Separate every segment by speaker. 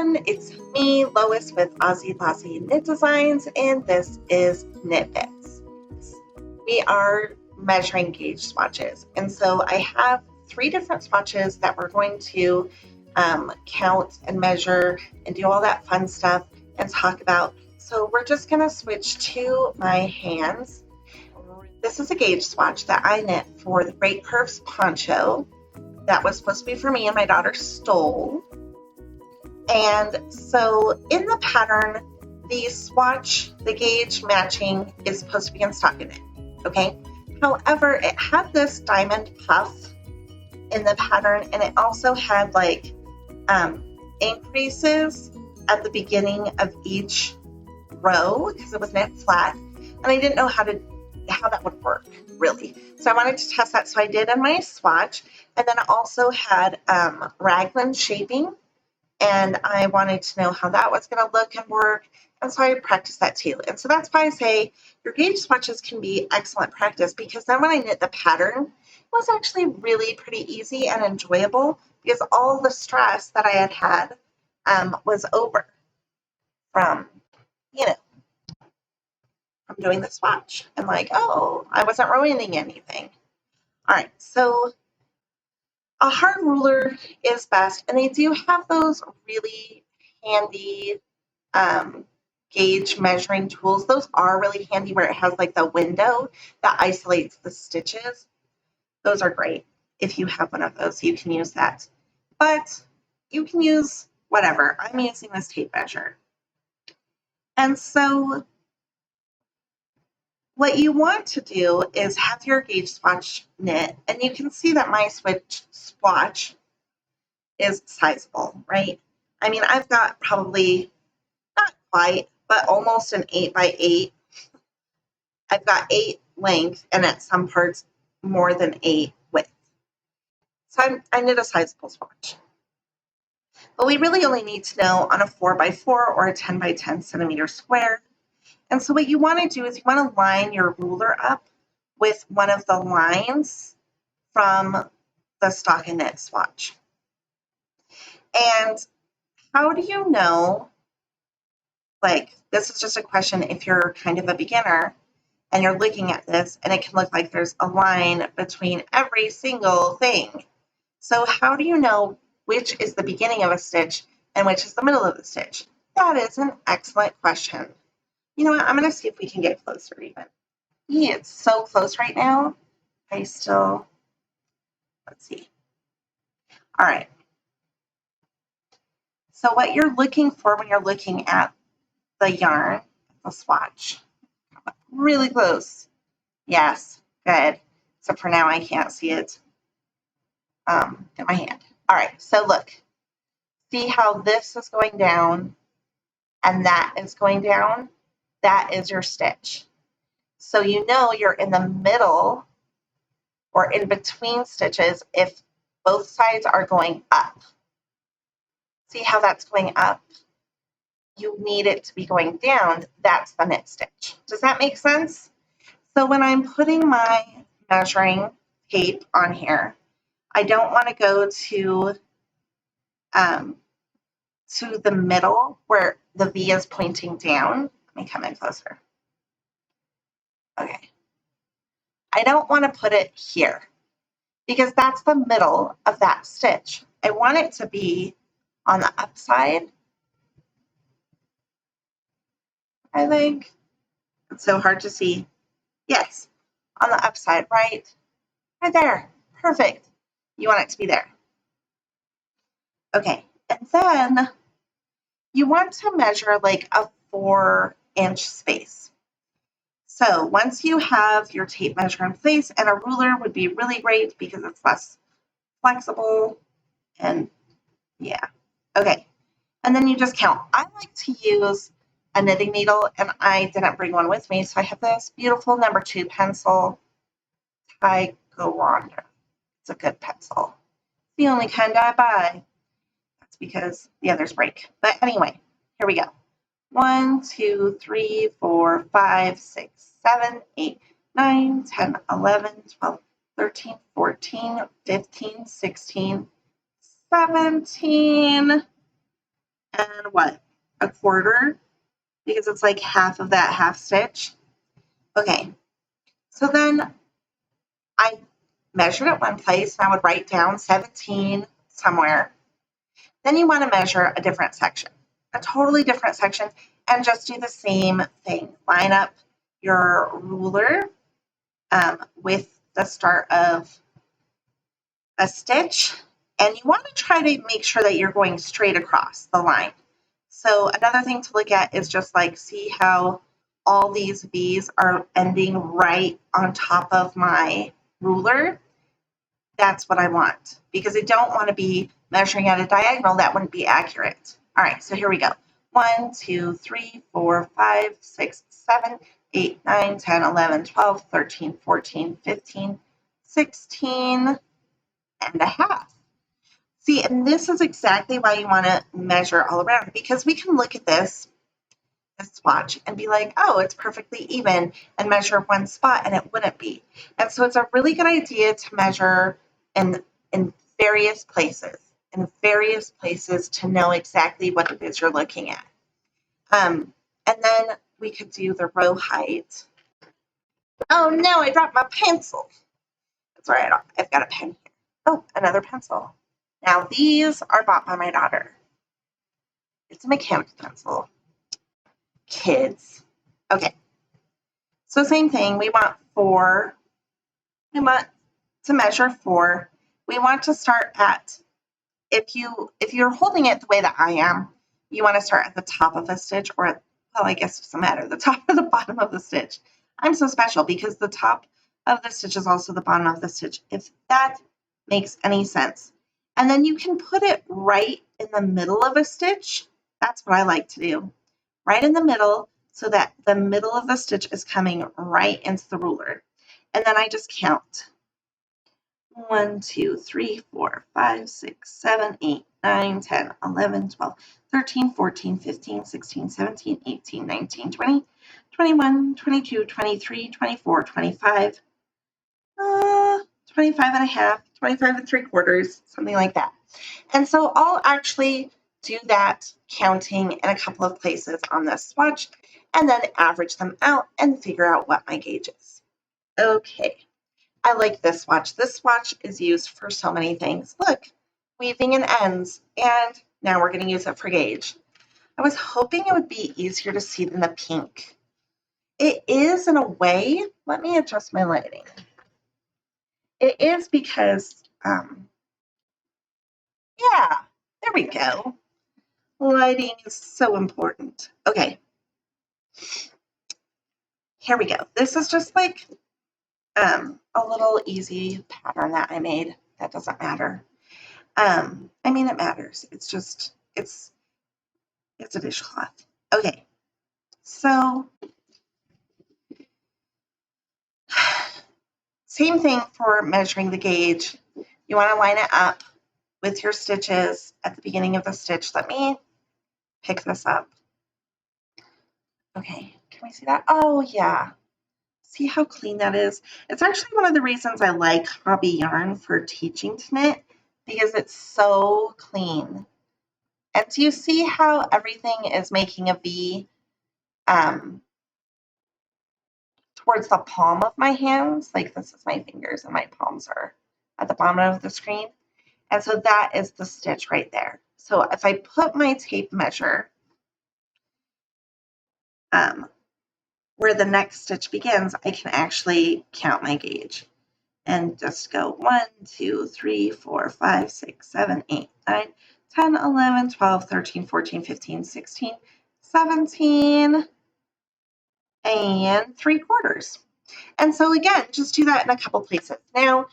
Speaker 1: everyone, it's me, Lois, with Aussie Lassie Knit Designs, and this is Knit Bits. We are measuring gauge swatches, and so I have 3 different swatches that we're going to count and measure and do all that fun stuff and talk about. So we're just going to switch to my hands. This is a gauge swatch that I knit for the Great Curves poncho that was supposed to be for me and my daughter stole. And so in the pattern, the swatch, the gauge matching is supposed to be in stockinette, okay? However, it had this diamond puff in the pattern, and it also had like increases at the beginning of each row because it was knit flat, and I didn't know how that would work really. So I wanted to test that, so I did in my swatch, and then I also had raglan shaping. And I wanted to know how that was going to look and work. And so I practiced that too. And so that's why I say your gauge swatches can be excellent practice, because then when I knit the pattern, it was actually really pretty easy and enjoyable because all the stress that I had was over from doing the swatch. And like, oh, I wasn't ruining anything. All right, so a hard ruler is best, and they do have those really handy gauge measuring tools. Those are really handy where it has like the window that isolates the stitches. Those are great. If you have one of those, you can use that. But you can use whatever. I'm using this tape measure. And so what you want to do is have your gauge swatch knit, and you can see that my swatch is sizable, right? I mean, I've got probably, not quite, but almost an 8 by 8. I've got 8 length, and at some parts more than 8 width. So I knit a sizable swatch. But we really only need to know on a 4 by 4 or a 10 by 10 centimeter square. And so what you want to do is you want to line your ruler up with one of the lines from the stockinette swatch. And how do you know, like, this is just a question if you're kind of a beginner and you're looking at this and it can look like there's a line between every single thing. So how do you know which is the beginning of a stitch and which is the middle of the stitch? That is an excellent question. You know what? I'm going to see if we can get closer even. Yeah, it's so close right now. Let's see. All right. So what you're looking for when you're looking at the yarn, the swatch, really close. Yes, good. So for now, I can't see it in my hand. All right, so look. See how this is going down and that is going down? That is your stitch. So you know you're in the middle or in between stitches if both sides are going up. See how that's going up? You need it to be going down. That's the knit stitch. Does that make sense? So when I'm putting my measuring tape on here, I don't want to go to the middle where the V is pointing down. Let me come in closer. Okay. I don't want to put it here because that's the middle of that stitch. I want it to be on the upside. I think it's so hard to see. Yes, on the upside, right there. Perfect. You want it to be there. Okay, and then you want to measure like a 4-inch space. So once you have your tape measure in place, and a ruler would be really great because it's less flexible, and yeah. Okay, and then you just count. I like to use a knitting needle, and I didn't bring one with me, so I have this beautiful number 2 pencil, Tiger. It's a good pencil. It's the only kind I buy. That's because the others break. But anyway, here we go. 1, 2, 3, 4, 5, 6, 7, 8, 9, 10, 11, 12, 13, 14, 15, 16, 17, and what? A quarter, because it's like half of that half stitch. Okay, so then I measured at one place and I would write down 17 somewhere. Then you want to measure a different section, a totally different section, and just do the same thing. Line up your ruler with the start of a stitch, and you want to try to make sure that you're going straight across the line. So another thing to look at is just like see how all these V's are ending right on top of my ruler. That's what I want, because I don't want to be measuring at a diagonal. That wouldn't be accurate. All right, so here we go. 1, 2, 3, 4, 5, 6, 7, 8, 9, 10, 11, 12, 13, 14, 15, 16 and a half. See, and this is exactly why you want to measure all around, because we can look at this swatch and be like, oh, it's perfectly even, and measure one spot and it wouldn't be. And so it's a really good idea to measure in various places to know exactly what it is you're looking at. And then we could do the row height. Oh no, I dropped my pencil. That's all right, I've got a pen here. Oh, another pencil. Now these are bought by my daughter. It's a mechanical pencil. Kids. Okay. So same thing, we want to measure 4. We want to start at, if you're holding it the way that I am, you want to start at the top of a stitch, or at, well, I guess it doesn't matter, the top or the bottom of the stitch. I'm so special because the top of the stitch is also the bottom of the stitch, if that makes any sense. And then you can put it right in the middle of a stitch. That's what I like to do. Right in the middle, so that the middle of the stitch is coming right into the ruler. And then I just count. 1, 2, 3, 4, 5, 6, 7, 8, 9, 10, 11, 12, 13, 14, 15, 16, 17, 18, 19, 20, 21, 22, 23, 24, 25, 25 and a half, 25 and 3/4, something like that. And so I'll actually do that counting in a couple of places on this swatch and then average them out and figure out what my gauge is. Okay, I like this swatch. This swatch is used for so many things. Look, weaving and ends, and now we're going to use it for gauge. I was hoping it would be easier to see than the pink. It is in a way. Let me adjust my lighting. It is because, yeah, there we go. Lighting is so important. Okay. Here we go. This is just like a little easy pattern that I made. That doesn't matter. I mean, it matters. It's just, it's a dishcloth. Okay. So same thing for measuring the gauge. You want to line it up with your stitches at the beginning of the stitch. Let me pick this up. Okay, can we see that? Oh yeah, see how clean that is? It's actually one of the reasons I like hobby yarn for teaching to knit, because it's so clean. And do you see how everything is making a V towards the palm of my hands? Like this is my fingers and my palms are at the bottom of the screen. And so that is the stitch right there. So if I put my tape measure where the next stitch begins, I can actually count my gauge and just go 1, 2, 3, 4, 5, 6, 7, 8, 9, 10, 11, 12, 13, 14, 15, 16, 17, and 3/4. And so again, just do that in a couple places. Now,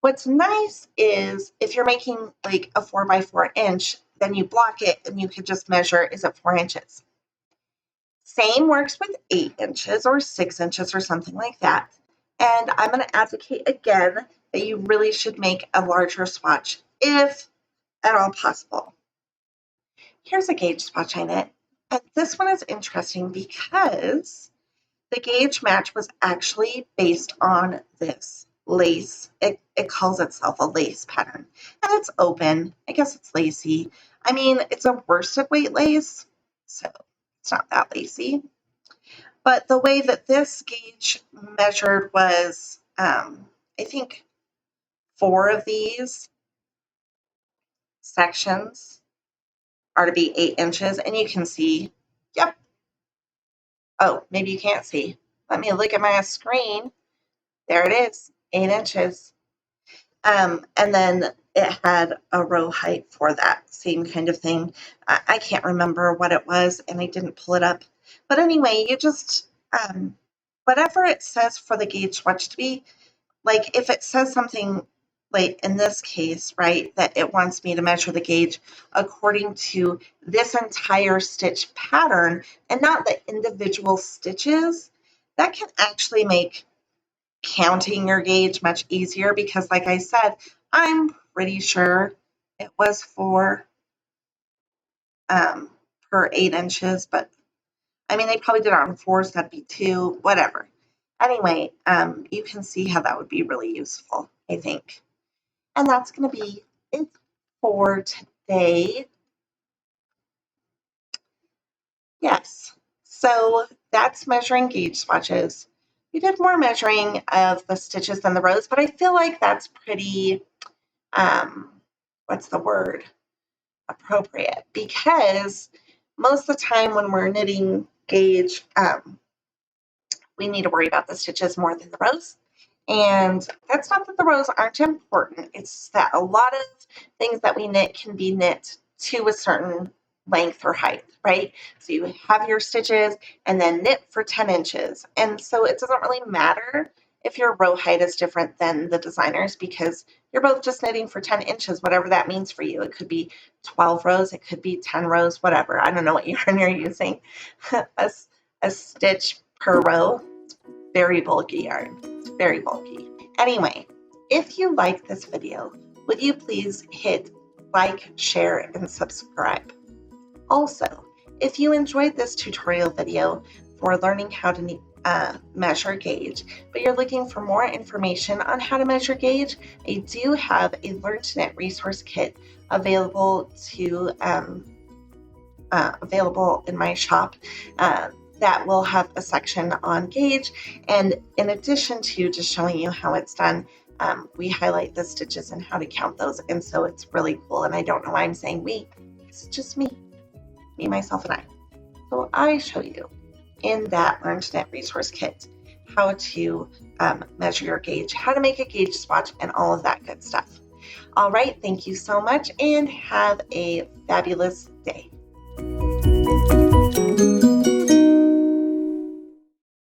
Speaker 1: what's nice is if you're making like a 4x4 inch, then you block it and you could just measure, is it 4 inches? Same works with 8 inches or 6 inches or something like that. And I'm going to advocate again that you really should make a larger swatch if at all possible. Here's a gauge swatch I knit. And this one is interesting because the gauge match was actually based on this lace. It calls itself a lace pattern. And it's open. I guess it's lacy. I mean, it's a worsted weight lace, so it's not that lacy. But the way that this gauge measured was, I think 4 of these sections are to be 8 inches, and you can see, yep. Oh, maybe you can't see. Let me look at my screen. There it is, 8 inches. And then it had a row height for that same kind of thing. I can't remember what it was, and I didn't pull it up. But anyway, you just, whatever it says for the gauge swatch to be, like if it says something, like in this case, right, that it wants me to measure the gauge according to this entire stitch pattern and not the individual stitches, that can actually make counting your gauge much easier because, like I said, I'm pretty sure it was for per 8 inches, but I mean, they probably did it on 4, so that'd be 2, whatever. Anyway, you can see how that would be really useful, I think. And that's going to be it for today. Yes, so that's measuring gauge swatches. We did more measuring of the stitches than the rows, but I feel like that's pretty, what's the word? Appropriate, because most of the time when we're knitting gauge, we need to worry about the stitches more than the rows. And that's not that the rows aren't important. It's that a lot of things that we knit can be knit to a certain length or height, right? So you have your stitches and then knit for 10 inches. And so it doesn't really matter if your row height is different than the designer's because you're both just knitting for 10 inches, whatever that means for you. It could be 12 rows, it could be 10 rows, whatever. I don't know what yarn you're using. a stitch per row. Very bulky yarn. It's very bulky. Anyway, if you like this video, would you please hit like, share, and subscribe? Also, if you enjoyed this tutorial video for learning how to measure gauge, but you're looking for more information on how to measure gauge, I do have a Learn to Knit resource kit available available in my shop. That will have a section on gauge, and in addition to just showing you how it's done, we highlight the stitches and how to count those, and so it's really cool. And I don't know why I'm saying we, it's just me, myself, and I. So I show you in that Learn to Knit resource kit how to measure your gauge, how to make a gauge swatch, and all of that good stuff. All right, thank you so much, and have a fabulous day.